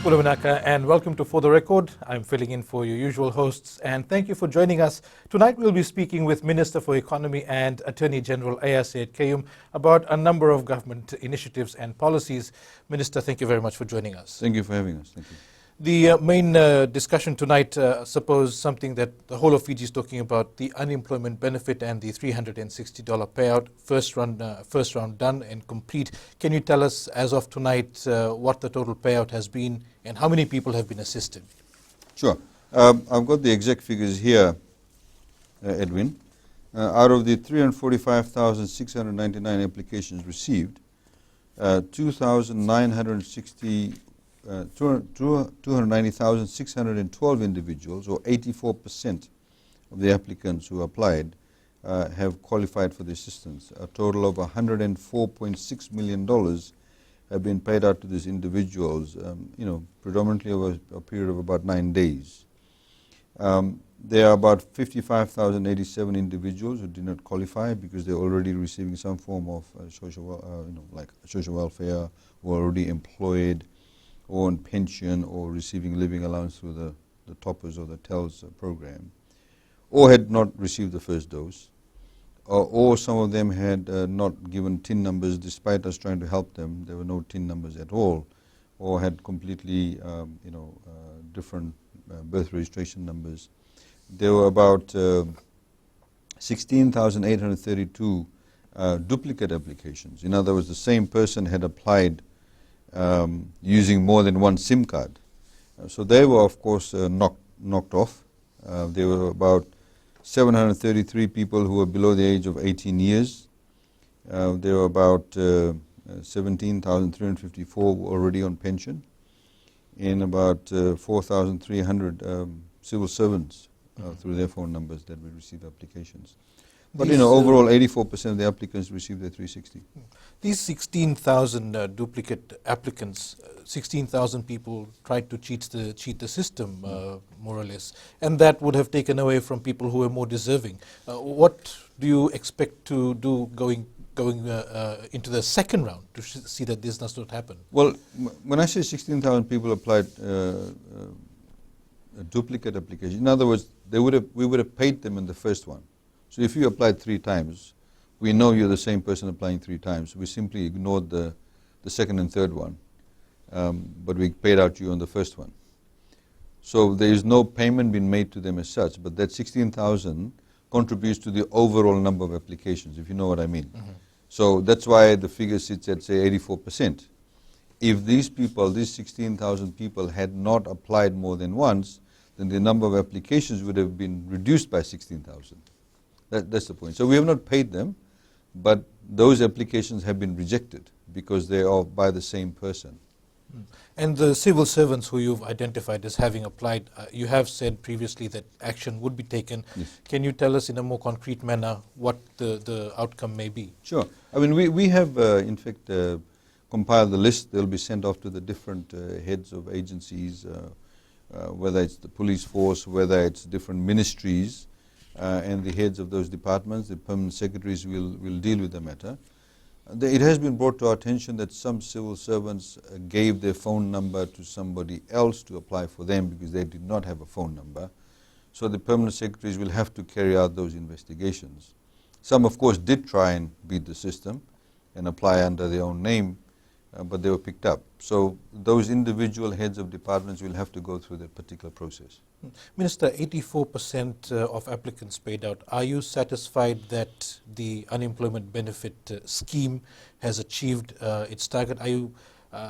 Ulumanaka, and welcome to For the Record. I'm filling in for your usual hosts, and thank you for joining us. Tonight we'll be speaking with Minister for Economy and Attorney General Aiyaz Sayed-Khaiyum about a number of government initiatives and policies. Minister, thank you very much for joining us. Thank you for having us. Thank you. The main discussion tonight, suppose something that the whole of Fiji is talking about, the unemployment benefit and the $360 payout, first round done and complete. Can you tell us, as of tonight, what the total payout has been and how many people have been assisted? Sure. I've got the exact figures here, Edwin. Out of the 345,699 applications received, 290,612 individuals, or 84% of the applicants who applied, have qualified for the assistance. A total of $104.6 million have been paid out to these individuals, predominantly over a period of about 9 days. There are about 55,087 individuals who did not qualify because they're already receiving some form of like social welfare, or already employed, or on pension, or receiving living allowance through the toppers or the TELS program, or had not received the first dose, or some of them had not given TIN numbers despite us trying to help them. There were no TIN numbers at all, or had completely different birth registration numbers. There were about 16,832 duplicate applications. In other words, the same person had applied using more than one SIM card. So they were, of course, knocked off. There were about 733 people who were below the age of 18 years. There were about 17,354 already on pension, and about 4,300 civil servants through their phone numbers that we received applications. But overall 84% of the applicants received their 360. These 16,000 duplicate applicants, 16,000 people tried to cheat the system, more or less, and that would have taken away from people who were more deserving. What do you expect to do going into the second round to see that this does not happen? Well, when I say 16,000 people applied a duplicate application, in other words, we would have paid them in the first one. So if you applied 3 times, we know you're the same person applying 3 times. We simply ignored the second and third one, but we paid out you on the first one. So there is no payment being made to them as such, but that 16,000 contributes to the overall number of applications, if you know what I mean. Mm-hmm. So that's why the figure sits at, say, 84%. If these 16,000 people had not applied more than once, then the number of applications would have been reduced by 16,000. That's the point. So we have not paid them, but those applications have been rejected because they are by the same person. And the civil servants who you've identified as having applied, you have said previously that action would be taken. Yes. Can you tell us in a more concrete manner what the outcome may be? Sure. I mean, we have, in fact, compiled the list. They'll be sent off to the different heads of agencies, whether it's the police force, whether it's different ministries, and the heads of those departments, the permanent secretaries will deal with the matter. It has been brought to our attention that some civil servants gave their phone number to somebody else to apply for them because they did not have a phone number. So the permanent secretaries will have to carry out those investigations. Some, of course, did try and beat the system and apply under their own name, but they were picked up. So those individual heads of departments will have to go through that particular process. Minister, 84% of applicants paid out. Are you satisfied that the unemployment benefit scheme has achieved its target? Are you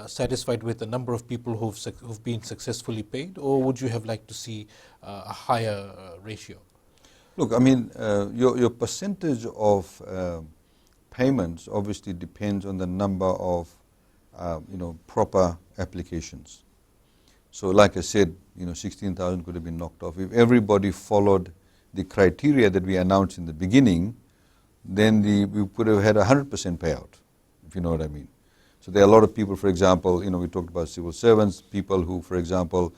satisfied with the number of people who've been successfully paid, or would you have liked to see a higher ratio? Look, I mean, your percentage of payments obviously depends on the number of proper applications. So like I said, 16,000 could have been knocked off. If everybody followed the criteria that we announced in the beginning, then we could have had 100% payout, if you know what I mean. So there are a lot of people, for example, we talked about civil servants, people who, for example,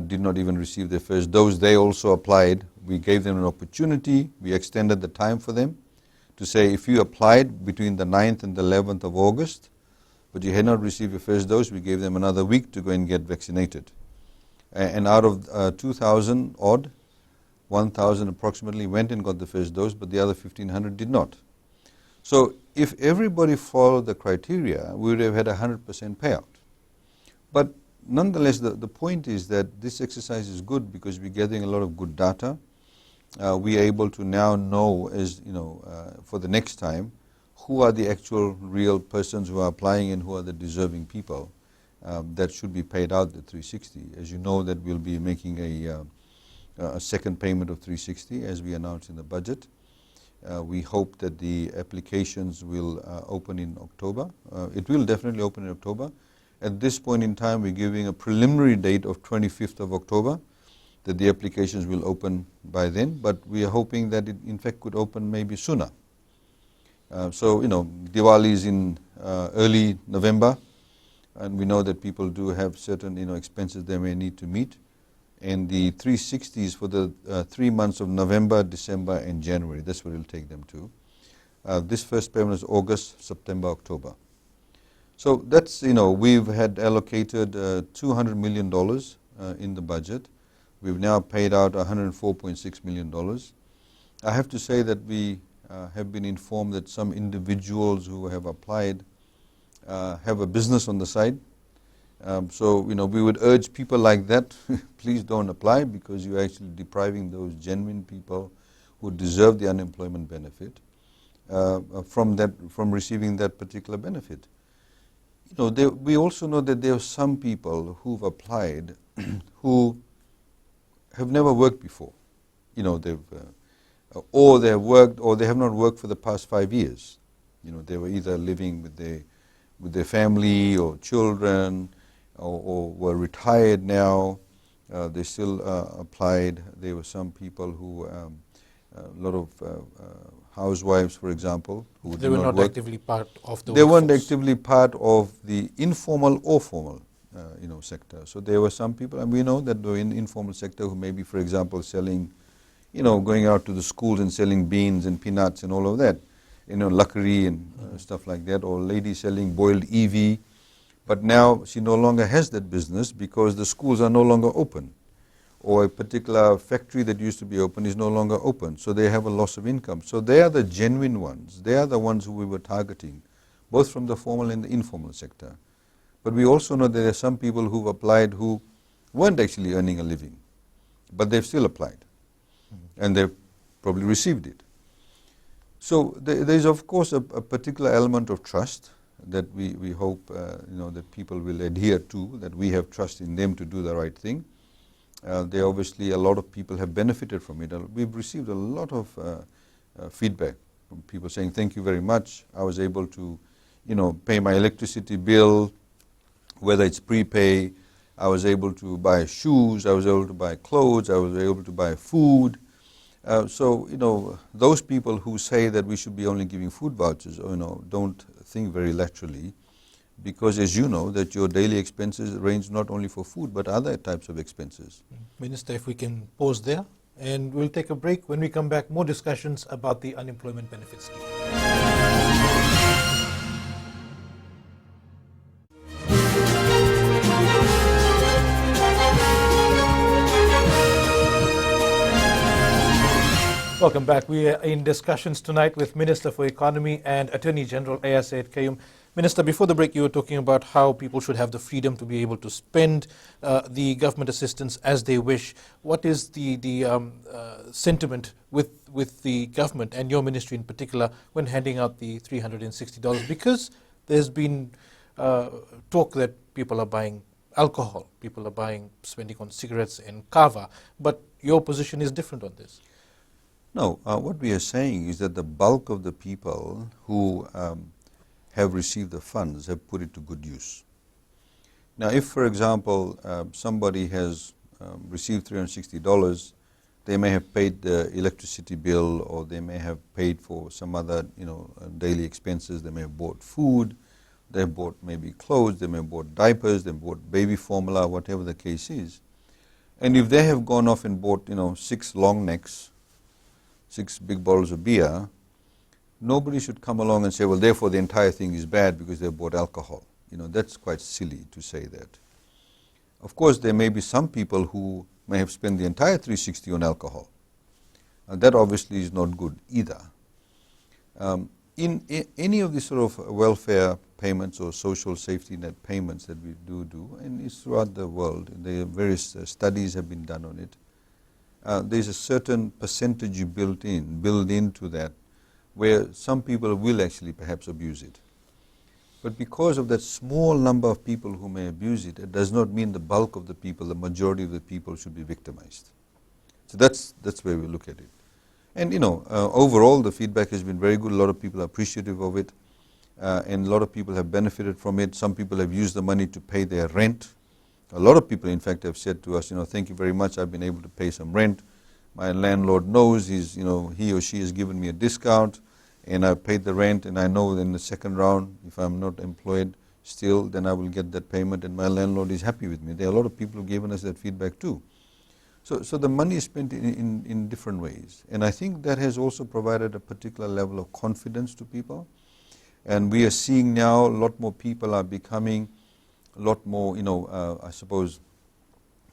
did not even receive their first dose. They also applied. We gave them an opportunity. We extended the time for them to say, if you applied between the 9th and the 11th of August, but you had not received your first dose, we gave them another week to go and get vaccinated. And out of 2,000 odd, 1,000 approximately went and got the first dose, but the other 1,500 did not. So if everybody followed the criteria, we would have had 100% payout. But nonetheless, the point is that this exercise is good because we're gathering a lot of good data. We are able to now know, as you know, for the next time, who are the actual real persons who are applying and who are the deserving people that should be paid out the 360. As you know, that we'll be making a second payment of 360 as we announced in the budget. We hope that the applications will open in October. It will definitely open in October. At this point in time, we're giving a preliminary date of 25th of October, that the applications will open by then, but we are hoping that it in fact could open maybe sooner. So, you know, Diwali is in early November, and we know that people do have certain, you know, expenses they may need to meet. And the 360s for the 3 months of November, December, and January. That's what it'll take them to. This first payment is August, September, October. So that's, you know, we've had allocated $200 million in the budget. We've now paid out $104.6 million. I have to say that we have been informed that some individuals who have applied have a business on the side. So, you know, we would urge people like that, please don't apply, because you're actually depriving those genuine people who deserve the unemployment benefit from receiving that particular benefit. You know, we also know that there are some people who've applied who have never worked before. You know, or they have worked, or they have not worked for the past 5 years. You know, they were either living with their family or children, or were retired now. They still applied. There were some people who, a lot of housewives, for example, who they were not actively part of the They weren't workforce. actively part of the informal or formal you know, sector. So there were some people, and we know that they were in the informal sector who maybe, for example, selling, you know, going out to the schools and selling beans and peanuts and all of that, you know, luckily and stuff like that, or a lady selling boiled EV. But now she no longer has that business because the schools are no longer open, or a particular factory that used to be open is no longer open, so they have a loss of income. So they are the genuine ones. They are the ones who we were targeting, both from the formal and the informal sector. But we also know that there are some people who've applied who weren't actually earning a living, but they've still applied, and they've probably received it. So there's of course a particular element of trust that we hope you know, that people will adhere to, that we have trust in them to do the right thing. There obviously a lot of people have benefited from it. We've received a lot of feedback from people saying, thank you very much. I was able to, you know, pay my electricity bill, whether it's prepay. I was able to buy shoes, I was able to buy clothes, I was able to buy food. So, you know, those people who say that we should be only giving food vouchers, you know, don't think very laterally, because as you know, that your daily expenses range not only for food but other types of expenses. Minister, if we can pause there, and we'll take a break. When we come back, more discussions about the unemployment benefits scheme. Welcome back. We are in discussions tonight with Minister for Economy and Attorney General Aiyaz Sayed-Khaiyum. Minister, before the break you were talking about how people should have the freedom to be able to spend the government assistance as they wish. What is the sentiment with the government and your ministry in particular when handing out the $360? Because there's been talk that people are buying alcohol, people are spending on cigarettes and kava, but your position is different on this. No, what we are saying is that the bulk of the people who have received the funds have put it to good use. Now, if, for example, somebody has received $360, they may have paid the electricity bill, or they may have paid for some other, you know, daily expenses. They may have bought food, they have bought maybe clothes, they may have bought diapers, they have bought baby formula, whatever the case is. And if they have gone off and bought, you know, 6 long necks, 6 big bottles of beer, nobody should come along and say, well, therefore the entire thing is bad because they bought alcohol. That's quite silly to say that. Of course, there may be some people who may have spent the entire 360 on alcohol. That obviously is not good either. In any of these sort of welfare payments or social safety net payments that we do, and it's throughout the world, various studies have been done on it, there's a certain percentage you build into that, where some people will actually perhaps abuse it. But because of that small number of people who may abuse it, it does not mean the bulk of the people, the majority of the people should be victimized. So that's where we look at it. And overall the feedback has been very good. A lot of people are appreciative of it, and a lot of people have benefited from it. Some people have used the money to pay their rent. A lot of people in fact have said to us, thank you very much, I've been able to pay some rent. My landlord knows he or she has given me a discount, and I've paid the rent, and I know in the second round, if I'm not employed still, then I will get that payment, and my landlord is happy with me. There are a lot of people who have given us that feedback too. So the money is spent in different ways, and I think that has also provided a particular level of confidence to people. And we are seeing now a lot more people are becoming a lot more, I suppose,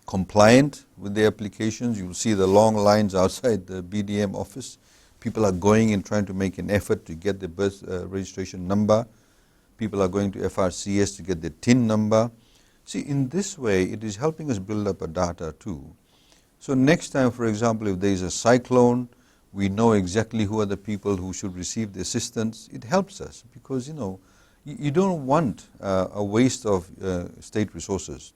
compliant with their applications. You'll see the long lines outside the BDM office. People are going and trying to make an effort to get the birth registration number. People are going to FRCS to get the TIN number. See, in this way, it is helping us build up a data too. So next time, for example, if there is a cyclone, we know exactly who are the people who should receive the assistance. It helps us because, you don't want a waste of state resources.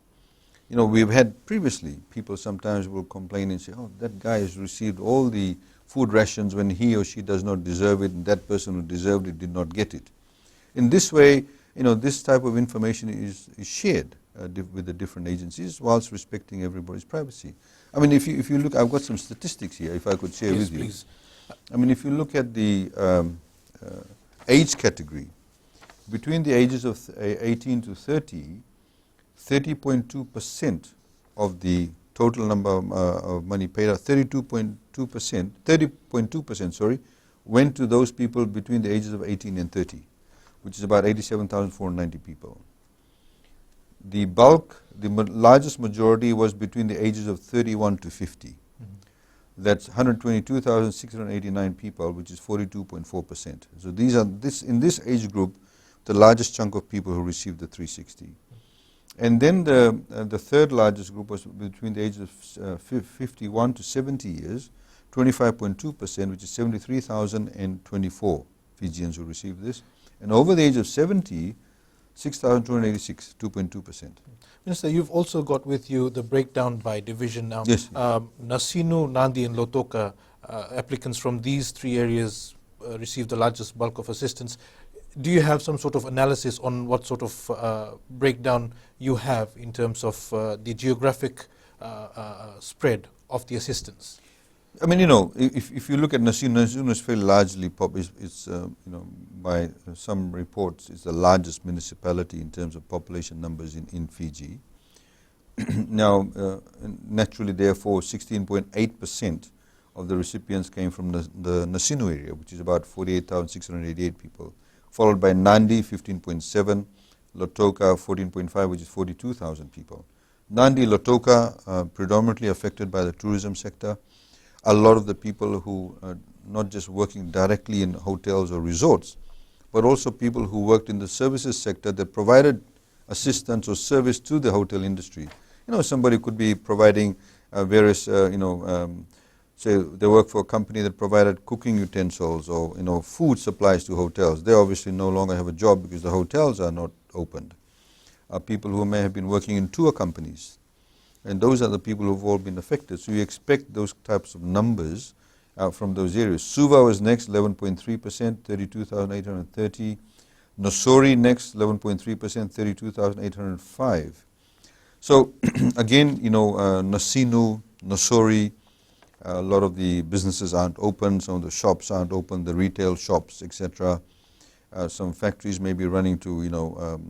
We've had previously, people sometimes will complain and say, oh, that guy has received all the food rations when he or she does not deserve it, and that person who deserved it did not get it. In this way, this type of information is shared with the different agencies whilst respecting everybody's privacy. I mean, if you look, I've got some statistics here, if I could share with you. Please. I mean, if you look at the age category, between the ages of 18 to 30, 30.2% of the total number of money paid out, 30.2%, went to those people between the ages of 18 and 30, which is about 87,490 people. The bulk, the largest majority was between the ages of 31 to 50. That's 122,689 people, which is 42.4%. So in this age group, the largest chunk of people who received the 360. And then the third largest group was between the ages of 51 to 70 years, 25.2%, which is 73,024 Fijians who received this. And over the age of 70, 6,286, 2.2%. Minister, you've also got with you the breakdown by division now. Yes. Nasinu, Nandi and Lotoka, applicants from these three areas received the largest bulk of assistance. Do you have some sort of analysis on what sort of breakdown you have in terms of the geographic spread of the assistance? I mean, if you look at Nasinu is fairly largely, it's by some reports, it's the largest municipality in terms of population numbers in Fiji. Now, naturally, therefore, 16.8% of the recipients came from the Nasinu area, which is about 48,688 people, followed by Nandi, 15.7, Lotoka, 14.5, which is 42,000 people. Nandi, Lotoka, predominantly affected by the tourism sector. A lot of the people who are not just working directly in hotels or resorts, but also people who worked in the services sector that provided assistance or service to the hotel industry. Somebody could be providing various, say they work for a company that provided cooking utensils or, food supplies to hotels. They obviously no longer have a job because the hotels are not opened. People who may have been working in tour companies. And those are the people who have all been affected. So you expect those types of numbers from those areas. Suva was next, 11.3%, 32,830. Nosori next, 11.3%, 32,805. So again, Nasinu, Nosori, a lot of the businesses aren't open, some of the shops aren't open, the retail shops, etc. Some factories may be running to,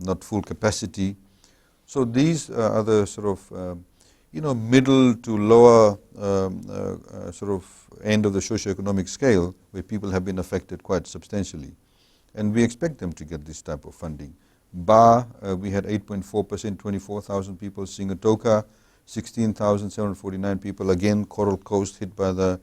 not full capacity. So these are the sort of middle to lower sort of end of the socio-economic scale where people have been affected quite substantially. And we expect them to get this type of funding. Ba, we had 8.4%, 24,000 people. Singatoka, 16,749 people. Again, Coral Coast hit by the,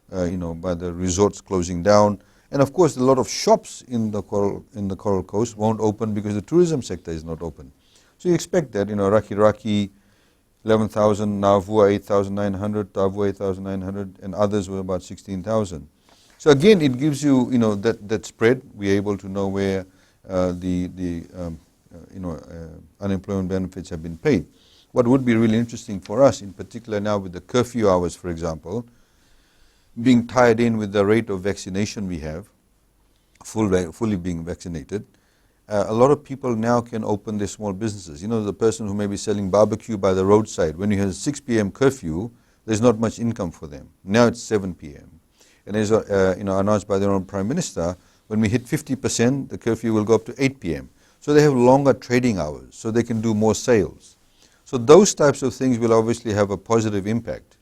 by the resorts closing down. And of course, a lot of shops in the Coral Coast won't open because the tourism sector is not open. So you expect that, Raki, 11,000, Navua 8,900, Tavua 8,900, and others were about 16,000. So again, it gives you, that spread. We're able to know where unemployment benefits have been paid. What would be really interesting for us, in particular now with the curfew hours, for example, being tied in with the rate of vaccination we have, fully being vaccinated, a lot of people now can open their small businesses. The person who may be selling barbecue by the roadside, when you have a 6 p.m. curfew, there's not much income for them. Now it's 7 p.m. And as announced by their own Prime Minister, when we hit 50%, the curfew will go up to 8 p.m. So they have longer trading hours, so they can do more sales. So those types of things will obviously have a positive impact.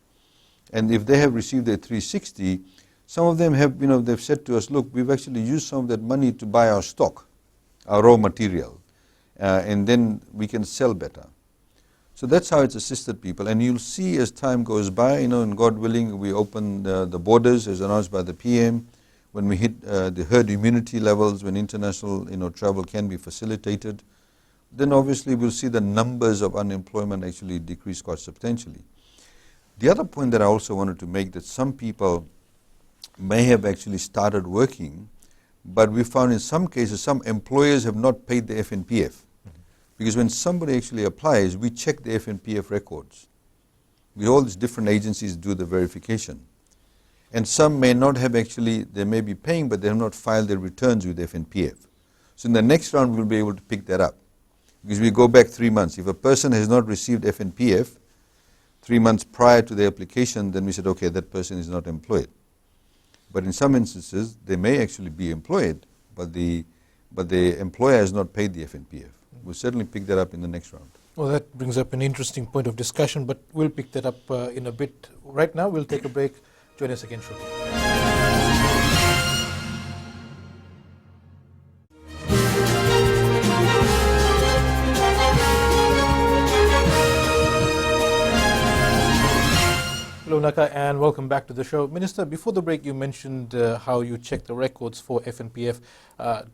And if they have received their 360, some of them have, they've said to us, look, we've actually used some of that money to buy our stock, our raw material, and then we can sell better. So that's how it's assisted people. And you'll see as time goes by, and God willing, we open the borders as announced by the PM, when we hit the herd immunity levels, when international travel can be facilitated, then obviously we'll see the numbers of unemployment actually decrease quite substantially. The other point that I also wanted to make, that some people may have actually started working, but we found in some cases some employers have not paid the FNPF. Because when somebody actually applies, we check the FNPF records. With all these different agencies do the verification. And some may not have actually, they may be paying, but they have not filed their returns with FNPF. So in the next round, we'll be able to pick that up. Because we go back 3 months. If a person has not received FNPF 3 months prior to the application, then we said, okay, that person is not employed. But in some instances, they may actually be employed, but the employer has not paid the FNPF. We'll certainly pick that up in the next round. Well, that brings up an interesting point of discussion, but we'll pick that up in a bit. Right now, we'll take a break. Join us again shortly. Hello, Naka, and welcome back to the show. Minister, before the break, you mentioned how you check the records for FNPF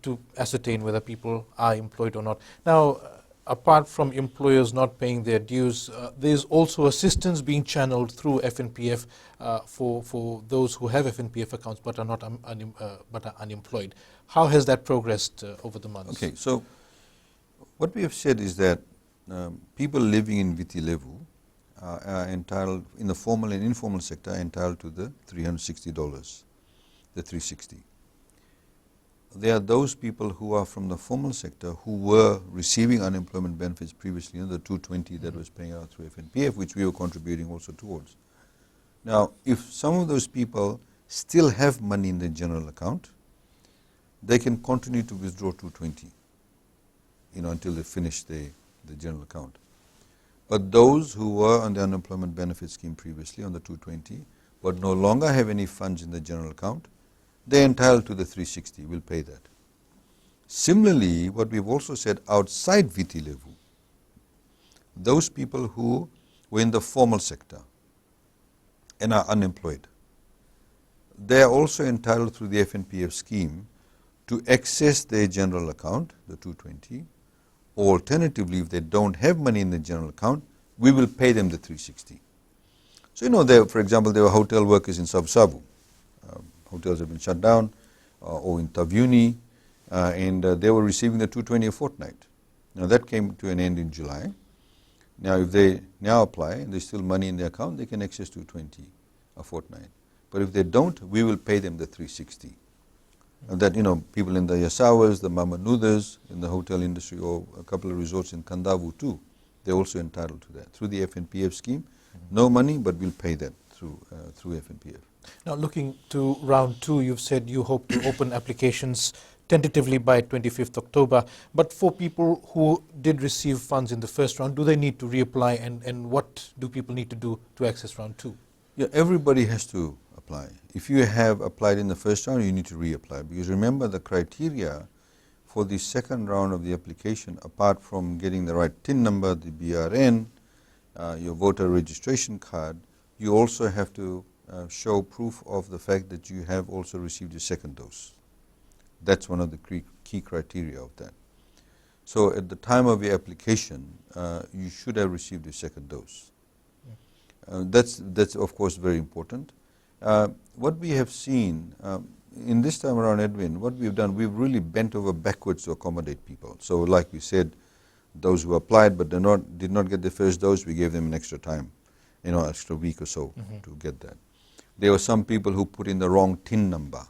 to ascertain whether people are employed or not. Now, apart from employers not paying their dues, there's also assistance being channeled through FNPF for those who have FNPF accounts but are not unemployed. How has that progressed over the months? Okay, so what we have said is that people living in Viti Levu are entitled, in the formal and informal sector, are entitled to the $360, the 360. There are those people who are from the formal sector who were receiving unemployment benefits previously, the 220 that was paying out through FNPF, which we were contributing also towards. Now, if some of those people still have money in their general account, they can continue to withdraw 220, until they finish the general account. But those who were on the unemployment benefit scheme previously on the 220, but no longer have any funds in the general account, they're entitled to the 360, we'll pay that. Similarly, what we've also said outside Viti Levu, those people who were in the formal sector and are unemployed, they are also entitled through the FNPF scheme to access their general account, the 220. Alternatively, if they don't have money in the general account, we will pay them the 360. So, for example, there were hotel workers in Savu. Hotels have been shut down, or in Tavyuni, and they were receiving the 220 a fortnight. Now, that came to an end in July. Now, if they now apply and there's still money in their account, they can access 220 a fortnight. But if they don't, we will pay them the 360. And that, people in the Yasawas, the Mamanudas in the hotel industry, or a couple of resorts in Kandavu too, they're also entitled to that through the FNPF scheme. No money, but we'll pay that through FNPF. Now, looking to round 2, you've said you hope to open applications tentatively by 25th October. But for people who did receive funds in the first round, do they need to reapply, and what do people need to do to access round 2? Yeah, everybody has to apply. If you have applied in the first round, you need to reapply, because remember, the criteria for the second round of the application, apart from getting the right TIN number, the BRN, your voter registration card, you also have to show proof of the fact that you have also received your second dose. That's one of the key criteria of that. So at the time of your application, you should have received your second dose. That's of course very important. What we have seen in this time around, Edwin, what we've done, we've really bent over backwards to accommodate people. So like we said, those who applied but did not get the first dose, we gave them an extra time, extra week or so to get that. There were some people who put in the wrong TIN number.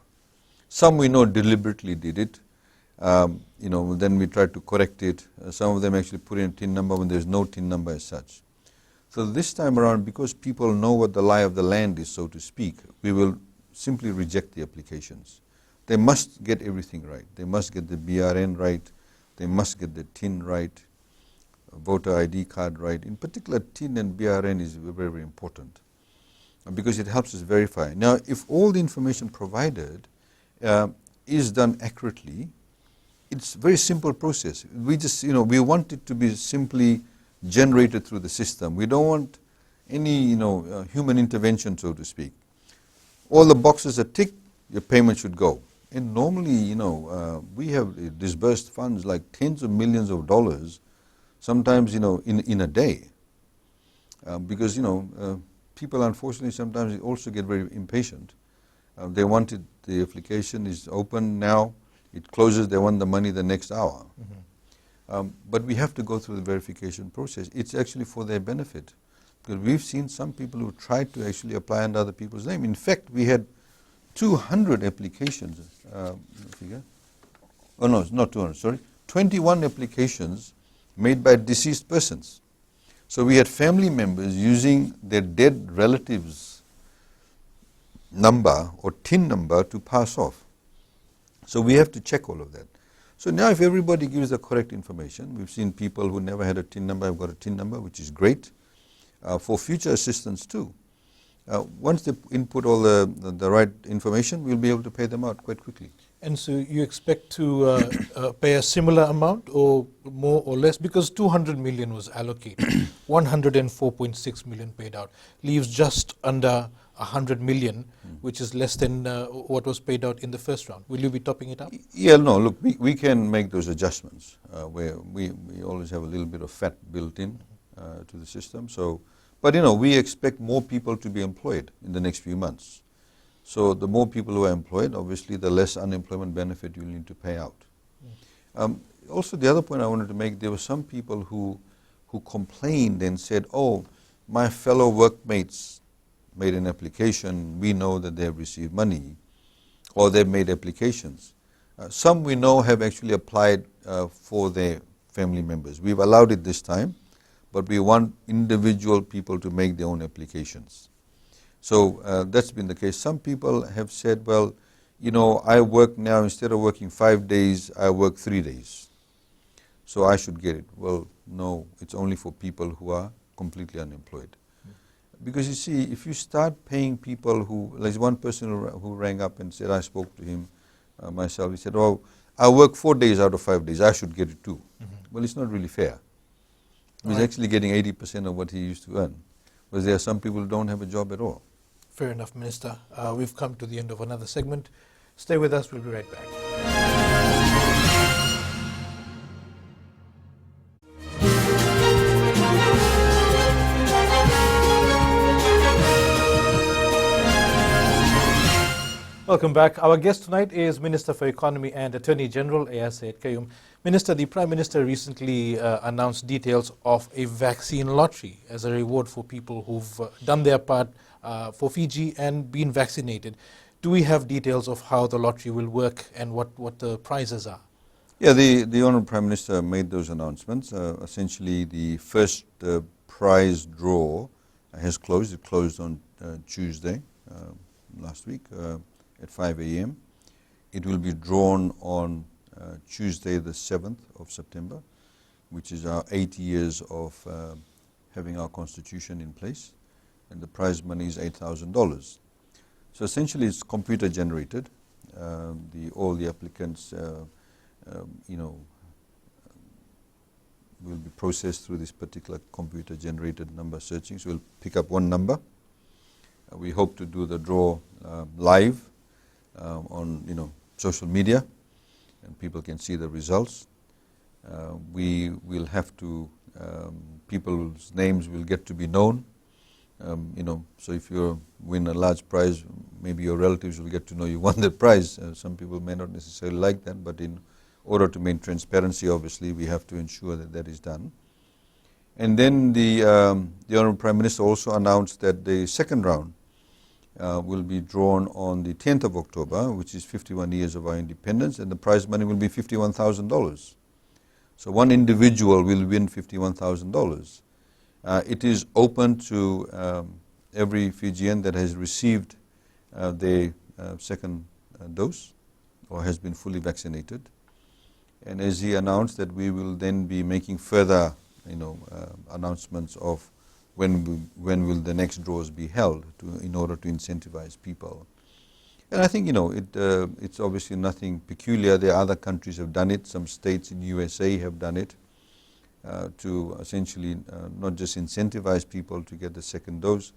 Some we know deliberately did it. Then we tried to correct it. Some of them actually put in a TIN number when there's no TIN number as such. So this time around, because people know what the lie of the land is, so to speak, we will simply reject the applications. They must get everything right. They must get the BRN right. They must get the TIN right, voter ID card right. In particular, TIN and BRN is very, very important because it helps us verify. Now, if all the information provided is done accurately, it's a very simple process. We just, we want it to be simply generated through the system. We don't want any, human intervention, so to speak. All the boxes are ticked, your payment should go. And normally, we have disbursed funds like tens of millions of dollars, sometimes, in a day. Because, people unfortunately sometimes also get very impatient. They wanted, the application is open now, it closes, they want the money the next hour. But we have to go through the verification process. It's actually for their benefit. Because we've seen some people who tried to actually apply under other people's name. In fact, we had 200 applications, oh no, it's not 200, sorry, 21 applications made by deceased persons. So we had family members using their dead relatives' number or TIN number to pass off. So we have to check all of that. So now if everybody gives the correct information, we've seen people who never had a TIN number have got a TIN number, which is great. For future assistance too. Once they input all the right information, we'll be able to pay them out quite quickly. And so you expect to pay a similar amount or more or less? Because 200 million was allocated, 104.6 million paid out, leaves just under 100 million, which is less than what was paid out in the first round. Will you be topping it up? Yeah, no, look, we can make those adjustments where we always have a little bit of fat built in to the system. So, but we expect more people to be employed in the next few months. So the more people who are employed, obviously the less unemployment benefit you'll need to pay out. Also, the other point I wanted to make, there were some people who complained and said, oh, my fellow workmates made an application, we know that they have received money, or they've made applications. Some we know have actually applied for their family members. We've allowed it this time, but we want individual people to make their own applications. So that's been the case. Some people have said, well, I work now, instead of working 5 days, I work 3 days. So I should get it. Well, no, it's only for people who are completely unemployed. Because you see, if you start paying people who, like one person who rang up and said, I spoke to him myself, he said, oh, I work 4 days out of 5 days, I should get it too. Well, it's not really fair. He's actually getting 80% of what he used to earn. Because there are some people who don't have a job at all. Fair enough, Minister. We've come to the end of another segment. Stay with us, we'll be right back. Welcome back. Our guest tonight is Minister for Economy and Attorney General Aiyaz Sayed-Khaiyum. Minister, the Prime Minister recently announced details of a vaccine lottery as a reward for people who've done their part for Fiji and been vaccinated. Do we have details of how the lottery will work and what the prizes are? Yeah, the Honourable Prime Minister made those announcements. Essentially, the first prize draw has closed. It closed on Tuesday last week at 5 a.m. It will be drawn on Tuesday the 7th of September, which is our 80 years of having our constitution in place, and the prize money is $8,000. So essentially it's computer generated. All the applicants you know, will be processed through this particular computer-generated number searching. So we'll pick up one number. We hope to do the draw live on, you know, social media, and people can see the results. We will have to, people's names will get to be known. You know, so if you win a large prize, maybe your relatives will get to know you won the prize. Some people may not necessarily like that, but in order to maintain transparency, obviously, we have to ensure that that is done. And then the Honourable Prime Minister also announced that the second round will be drawn on the 10th of October, which is 51 years of our independence, and the prize money will be $51,000. So one individual will win $51,000. It is open to every Fijian that has received their second dose or has been fully vaccinated. And as he announced, that we will then be making further, you know, announcements of when will the next draws be held in order to incentivize people. And I think, you know, it's obviously nothing peculiar. There are other countries have done it. Some states in USA have done it to essentially not just incentivize people to get the second dose,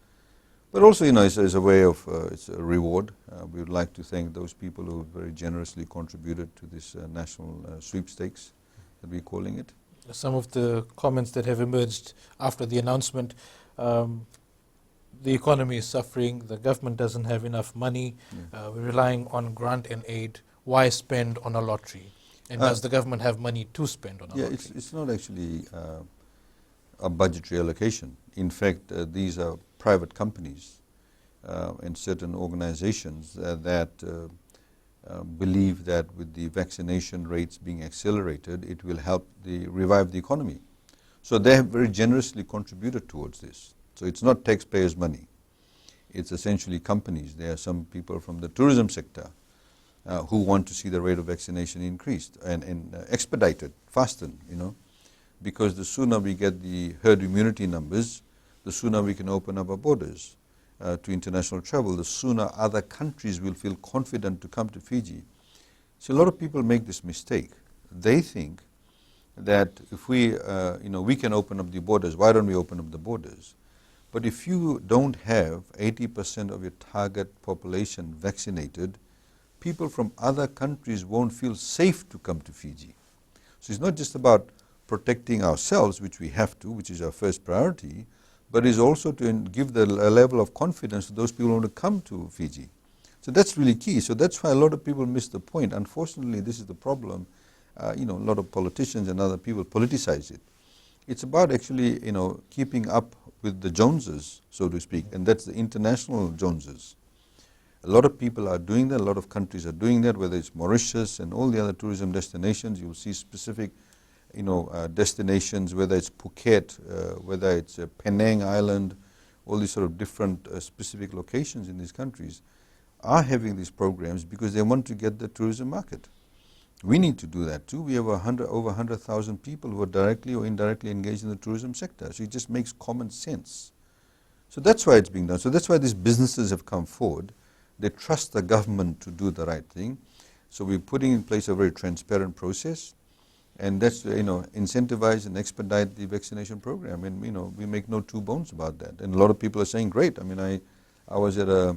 but also, you know, it's a way of, it's a reward. We would like to thank those people who very generously contributed to this national sweepstakes that we're calling it. Some of the comments that have emerged after the announcement, the economy is suffering, the government doesn't have enough money, we're relying on grant and aid, why spend on a lottery? And does the government have money to spend on a lottery? It's not actually a budgetary allocation. In fact, these are private companies and certain organizations that believe that with the vaccination rates being accelerated, it will help revive the economy. So they have very generously contributed towards this. So it's not taxpayers' money. It's essentially companies. There are some people from the tourism sector who want to see the rate of vaccination increased and expedited, fastened, you know, because the sooner we get the herd immunity numbers, the sooner we can open up our borders to international travel, the sooner other countries will feel confident to come to Fiji. So a lot of people make this mistake. They think that if we, you know, we can open up the borders, why don't we open up the borders? But if you don't have 80% of your target population vaccinated, people from other countries won't feel safe to come to Fiji. So it's not just about protecting ourselves, which we have to, which is our first priority, but is also to give a level of confidence to those people who want to come to Fiji. So that's really key. So that's why a lot of people miss the point. Unfortunately, this is the problem. You know, a lot of politicians and other people politicize it. It's about actually, you know, keeping up with the Joneses, so to speak, and that's the international Joneses. A lot of people are doing that. A lot of countries are doing that, whether it's Mauritius and all the other tourism destinations. You'll see specific, you know, destinations, whether it's Phuket, whether it's Penang Island, all these sort of different specific locations in these countries are having these programs because they want to get the tourism market. We need to do that too. We have over 100,000 people who are directly or indirectly engaged in the tourism sector. So it just makes common sense. So that's why it's being done. So that's why these businesses have come forward. They trust the government to do the right thing. So we're putting in place a very transparent process. And that's, you know, incentivize and expedite the vaccination program. And, you know, we make no two bones about that. And a lot of people are saying, great. I mean, I was at a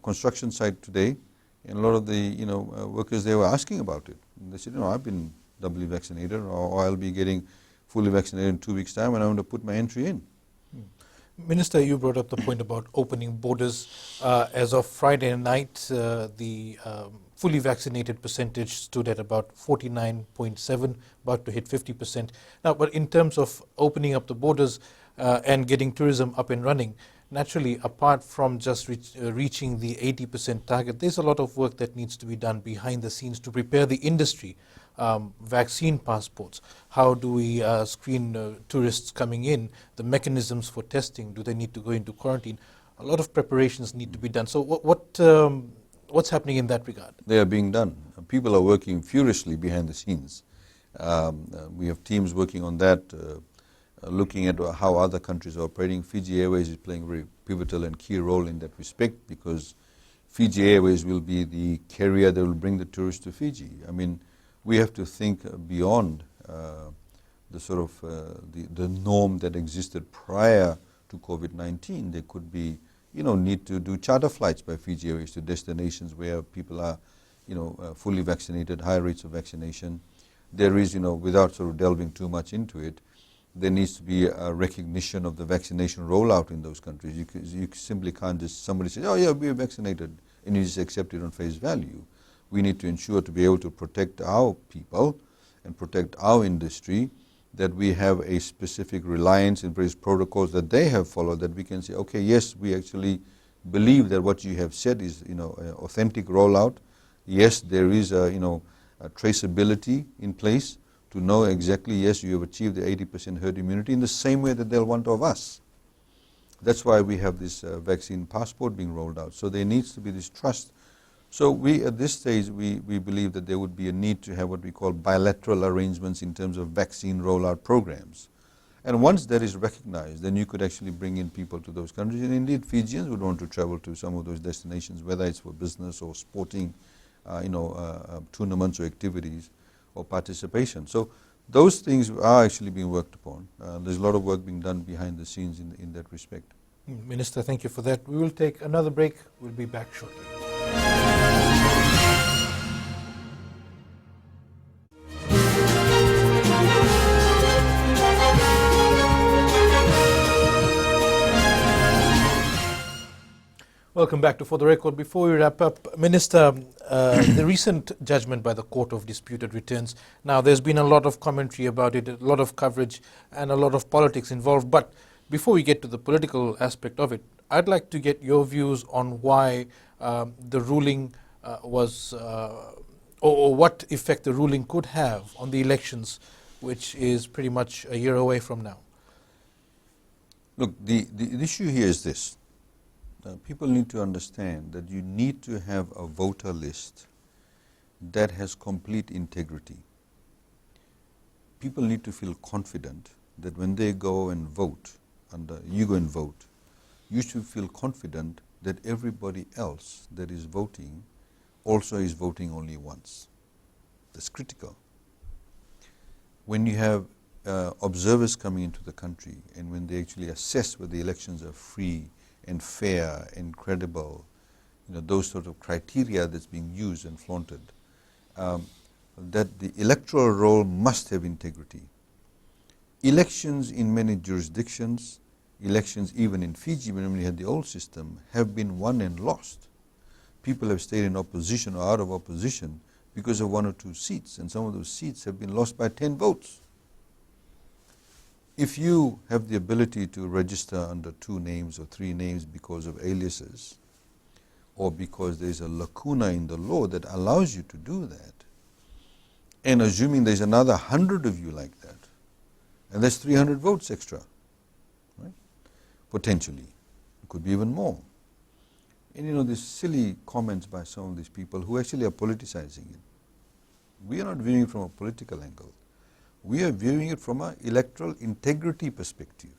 construction site today, and a lot of the, you know, workers there were asking about it. And they said, you know, I've been doubly vaccinated, or I'll be getting fully vaccinated in 2 weeks' time, and I want to put my entry in. Minister, you brought up the point about opening borders. As of Friday night, the fully vaccinated percentage stood at about 49.7, about to hit 50%. Now, but in terms of opening up the borders and getting tourism up and running, naturally, apart from just reaching the 80% target, there's a lot of work that needs to be done behind the scenes to prepare the industry. Vaccine passports, how do we screen tourists coming in, the mechanisms for testing, do they need to go into quarantine? A lot of preparations need to be done. So what's happening in that regard? They are being done. People are working furiously behind the scenes. We have teams working on that, looking at how other countries are operating. Fiji Airways is playing a very pivotal and key role in that respect, because Fiji Airways will be the carrier that will bring the tourists to Fiji. I mean, we have to think beyond the sort of the norm that existed prior to COVID-19. There could be, need to do charter flights by Fiji Airways to destinations where people are, fully vaccinated, high rates of vaccination. There is, without sort of delving too much into it, there needs to be a recognition of the vaccination rollout in those countries. You simply can't just, somebody say, oh yeah, we're vaccinated, and you just accept it on face value. We need to ensure to be able to protect our people and protect our industry, that we have a specific reliance in various protocols that they have followed, that we can say, okay, yes, we actually believe that what you have said is, an authentic rollout. Yes, there is a traceability in place to know exactly, yes, you have achieved the 80% herd immunity in the same way that they'll want of us. That's why we have this vaccine passport being rolled out. So there needs to be this trust. So we, at this stage, we believe that there would be a need to have what we call bilateral arrangements in terms of vaccine rollout programs. And once that is recognized, then you could actually bring in people to those countries. And indeed, Fijians would want to travel to some of those destinations, whether it's for business or sporting, tournaments or activities or participation. So those things are actually being worked upon. There's a lot of work being done behind the scenes in that respect. Minister, thank you for that. We will take another break. We'll be back shortly. Welcome back to For the Record. Before we wrap up, Minister, the recent judgment by the Court of Disputed Returns, now there's been a lot of commentary about it, a lot of coverage and a lot of politics involved, but before we get to the political aspect of it, I'd like to get your views on why the ruling was, or what effect the ruling could have on the elections, which is pretty much a year away from now. Look, the issue here is this. People need to understand that you need to have a voter list that has complete integrity. People need to feel confident that when they go and vote, you go and vote, you should feel confident that everybody else that is voting also is voting only once. That's critical. When you have observers coming into the country, and when they actually assess whether the elections are free and fair and credible, those sort of criteria that's being used and flaunted, that the electoral roll must have integrity. Elections in many jurisdictions, elections even in Fiji when we had the old system, have been won and lost. People have stayed in opposition or out of opposition because of 1 or 2 seats, and some of those seats have been lost by 10 votes. If you have the ability to register under 2 names or 3 names because of aliases, or because there's a lacuna in the law that allows you to do that, and assuming there's another 100 of you like that, and that's 300 votes extra, right? Potentially. It could be even more. And these silly comments by some of these people who actually are politicizing it. We are not viewing it from a political angle. We are viewing it from an electoral integrity perspective.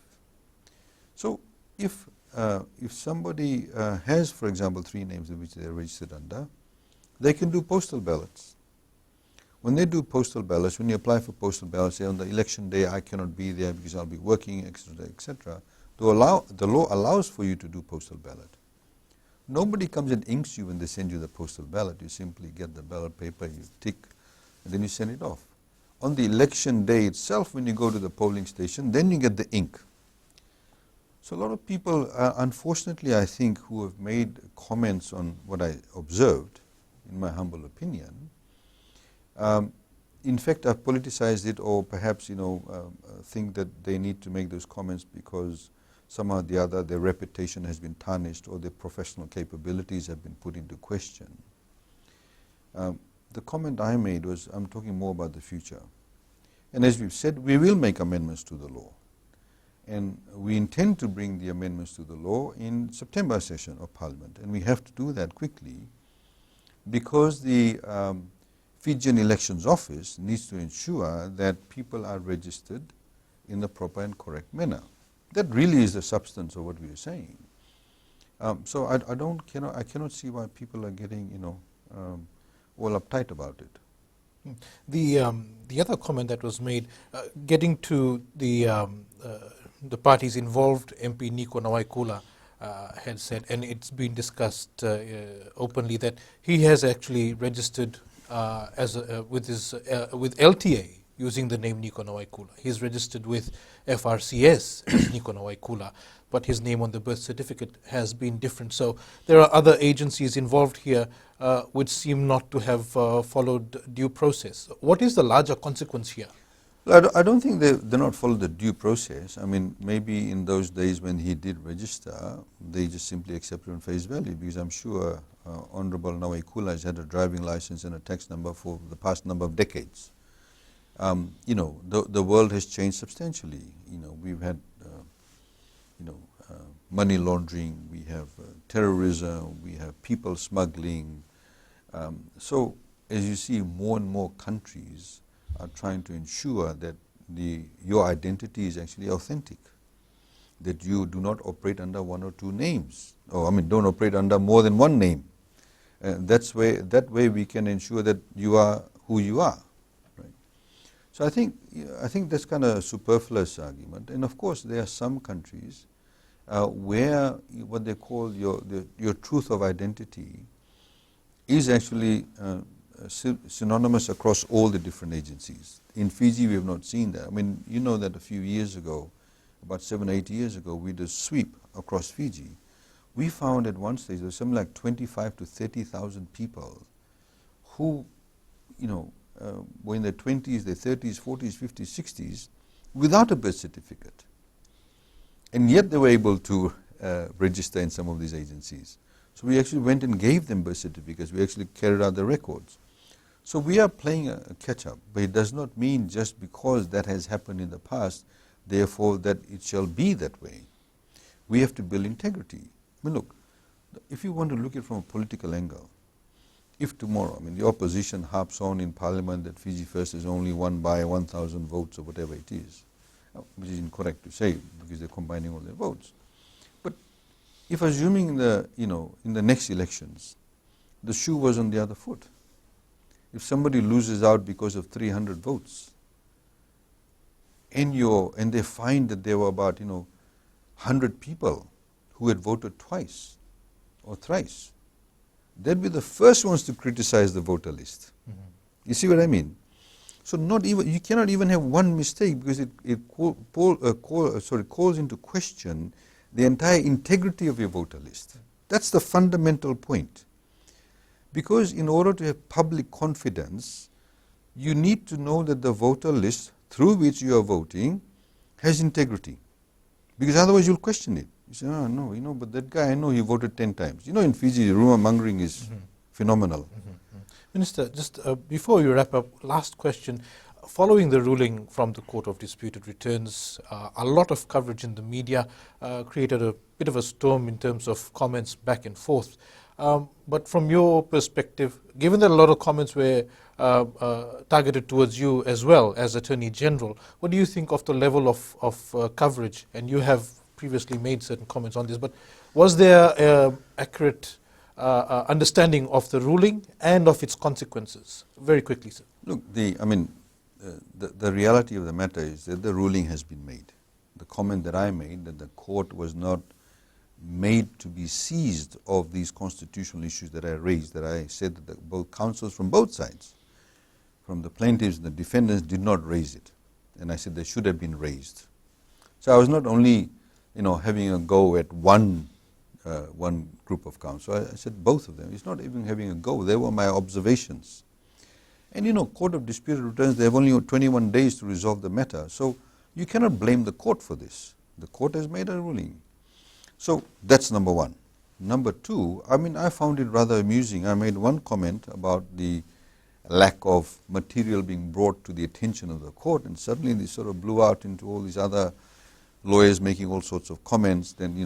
So if somebody has, for example, 3 names in which they are registered under, they can do postal ballots. When they do postal ballots, when you apply for postal ballots, say on the election day I cannot be there because I'll be working, etc., etc., the law allows for you to do postal ballot. Nobody comes and inks you when they send you the postal ballot. You simply get the ballot paper, you tick, and then you send it off. On the election day itself, when you go to the polling station, then you get the ink. So a lot of people, unfortunately, I think, who have made comments on what I observed, in my humble opinion, in fact, I've politicized it, or perhaps, think that they need to make those comments because somehow or the other their reputation has been tarnished or their professional capabilities have been put into question. The comment I made was, I'm talking more about the future. And as we've said, we will make amendments to the law. And we intend to bring the amendments to the law in September session of Parliament. And we have to do that quickly because the Fijian Elections Office needs to ensure that people are registered in the proper and correct manner. That really is the substance of what we are saying. So I cannot see why people are getting, all uptight about it. The other comment that was made, getting to the parties involved, MP Nico Nawaikula had said, and it's been discussed openly, that he has actually registered with LTA using the name Nico Nawaikula. He's registered with FRCS as Nico Nawaikula, but his name on the birth certificate has been different. So there are other agencies involved here which seem not to have followed due process. What is the larger consequence here? I don't think they're not followed the due process. I mean, maybe in those days when he did register, they just simply accepted on face value, because I'm sure Honorable Nawaikula has had a driving license and a tax number for the past number of decades. You know, the world has changed substantially. You know, we've had, money laundering, we have terrorism, we have people smuggling. So, as you see, more and more countries are trying to ensure that your identity is actually authentic, that you do not operate under one or two names, or don't operate under more than one name. That way we can ensure that you are who you are. Right? So I think that's kind of a superfluous argument. And of course, there are some countries where what they call your truth of identity is actually synonymous across all the different agencies. In Fiji, we have not seen that. I mean, you know that a few years ago, about 7 or 8 years ago, we did a sweep across Fiji. We found at one stage there was something like 25 to 30,000 people who, were in their 20s, their 30s, 40s, 50s, 60s, without a birth certificate. And yet they were able to register in some of these agencies. So we actually went and gave them birth certificates. We actually carried out the records. So we are playing a catch-up, but it does not mean just because that has happened in the past, therefore that it shall be that way. We have to build integrity. I mean, look, if you want to look at it from a political angle, if tomorrow, the opposition harps on in Parliament that Fiji First is only won by 1,000 votes or whatever it is, which is incorrect to say because they're combining all their votes. But if assuming in the next elections, the shoe was on the other foot, if somebody loses out because of 300 votes, and they find that there were about 100 people who had voted twice or thrice, they'd be the first ones to criticize the voter list. Mm-hmm. You see what I mean? So you cannot even have one mistake, because it calls into question the entire integrity of your voter list. That's the fundamental point. Because in order to have public confidence, you need to know that the voter list through which you are voting has integrity. Because otherwise you'll question it. You say, oh no, but that guy, I know he voted 10 times. In Fiji, rumor mongering is phenomenal. Minister, just before you wrap up, last question. Following the ruling from the Court of Disputed Returns, a lot of coverage in the media created a bit of a storm in terms of comments back and forth. But from your perspective, given that a lot of comments were targeted towards you as well as Attorney General, what do you think of the level of coverage? And you have previously made certain comments on this, but was there accurate understanding of the ruling and of its consequences? Very quickly, sir. Look, the reality of the matter is that the ruling has been made. The comment that I made, that the court was not made to be seized of these constitutional issues that I raised, that I said that both counsels from both sides, from the plaintiffs and the defendants, did not raise it. And I said they should have been raised. So I was not only having a go at one group of counsel. I said both of them. It's not even having a go. They were my observations. And Court of Disputed Returns, they have only 21 days to resolve the matter. So you cannot blame the court for this. The court has made a ruling. So that's number one. Number two, I found it rather amusing. I made one comment about the lack of material being brought to the attention of the court, and suddenly this sort of blew out into all these other lawyers making all sorts of comments. Then,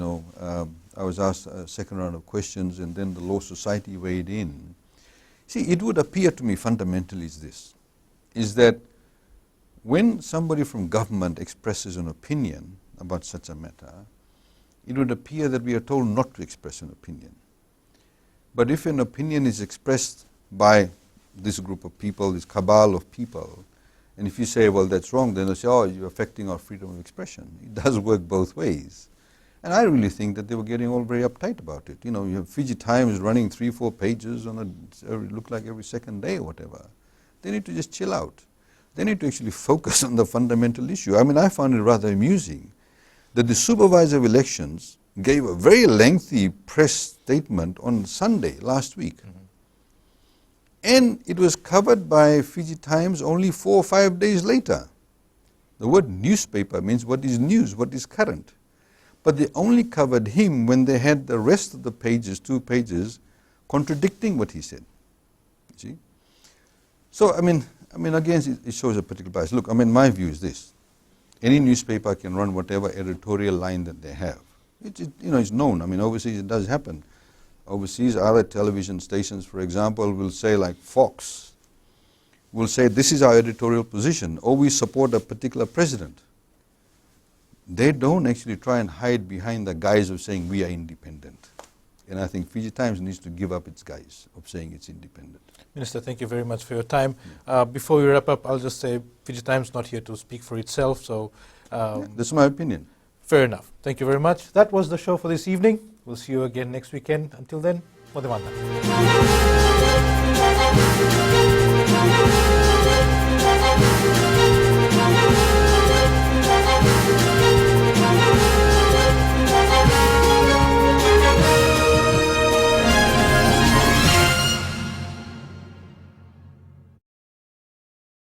I was asked a second round of questions, and then the Law Society weighed in. See, it would appear to me fundamentally is that when somebody from government expresses an opinion about such a matter, it would appear that we are told not to express an opinion. But if an opinion is expressed by this group of people, this cabal of people. And if you say, well, that's wrong, then they'll say, oh, you're affecting our freedom of expression. It does work both ways. And I really think that they were getting all very uptight about it. You know, you have Fiji Times running 3-4 pages on it look like every second day or whatever. They need to just chill out. They need to actually focus on the fundamental issue. I mean, I found it rather amusing that the supervisor of elections gave a very lengthy press statement on Sunday last week. And it was covered by Fiji Times only 4 or 5 days later. The word newspaper means what is news, what is current. But they only covered him when they had the rest of the pages, 2 pages, contradicting what he said. You see? So, I mean, again, it shows a particular bias. Look, I mean, my view is this. Any newspaper can run whatever editorial line that they have. It's known. I mean, overseas it does happen. Overseas, other television stations, for example, will say, like Fox, will say, this is our editorial position, or we support a particular president. They don't actually try and hide behind the guise of saying we are independent. And I think Fiji Times needs to give up its guise of saying it's independent. Minister, thank you very much for your time. Before we wrap up, I'll just say Fiji Times is not here to speak for itself, so... that's my opinion. Fair enough. Thank you very much. That was the show for this evening. We'll see you again next weekend. Until then, Modemanda.